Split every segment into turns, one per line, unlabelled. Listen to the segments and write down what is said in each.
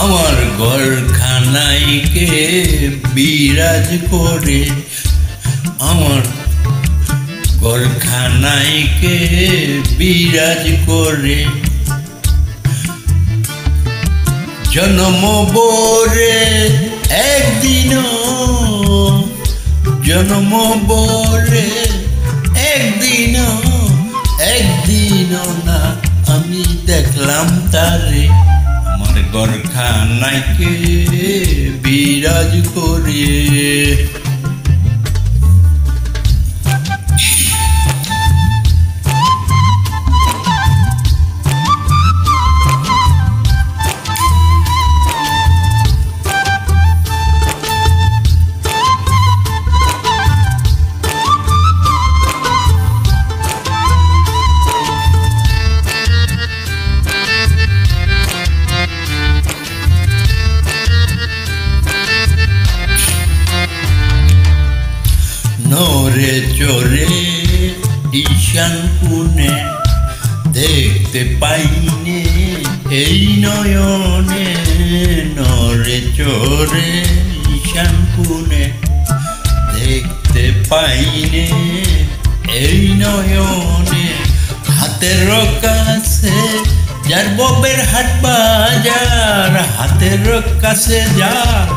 আমার ঘরখানায় কে বিরাজ করে, আমার ঘরখানায় কে বিরাজ করে, জন্ম বরে একদিনও, জন্ম বরে একদিনও, একদিনও না আমি দেখলাম তারে। আমার ঘরখানায় কে বিরাজ করে। নরে চরে ঈশান কোণে দেখতে পাইনে এই নয়নে, নরে চরে ঈশান কোণে দেখতে পাইনে এই নয়নে। হাতের কাছে যার ববের হাট বাজার, হাতের কাছে যার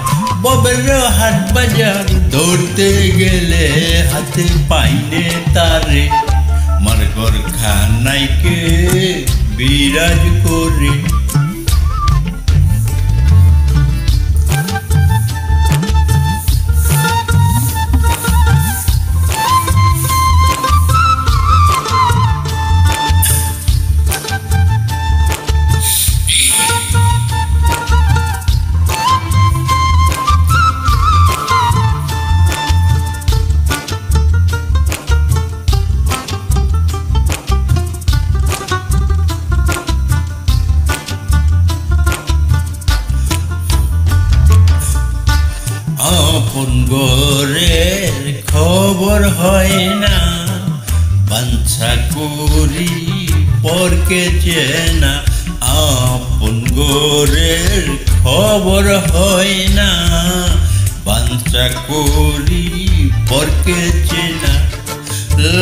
ববের হাট বাজার, ধরতে গেলে হাতে পাইনে তারে। আমার ঘরখানায় কে বিরাজ করে। আপন ঘরের খবর হয় না, বাঞ্ছা করি পরকে চেনা। আপন ঘরের খবর হয় না, বাঞ্ছা করি পরকে চেনা।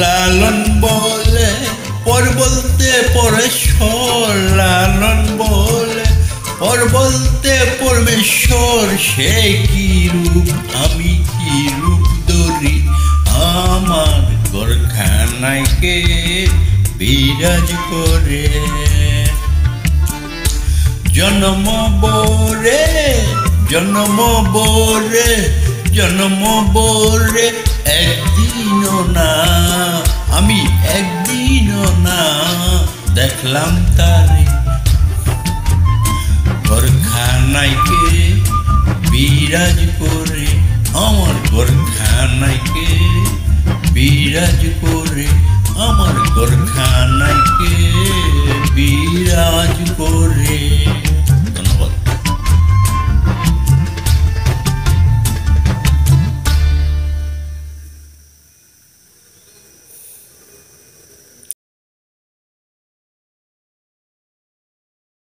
লালন বলে পর বলতে পরেশ্বর, লালন বলে পর বলতে পরমেশ্বর। সে কি রূপ আমি কি রূপ ধরি, আমার ঘরখানায় কে বিরাজ করে। জন্ম বরে, জন্ম বরে, জন্ম বরে একদিনও না আমি একদিনও না দেখলাম তারে। ঘরখানায় কে বিরাজ করে, আমার ঘরখানায় কে বিরাজ করে, আমার ঘরখানায় কে বিরাজ করে।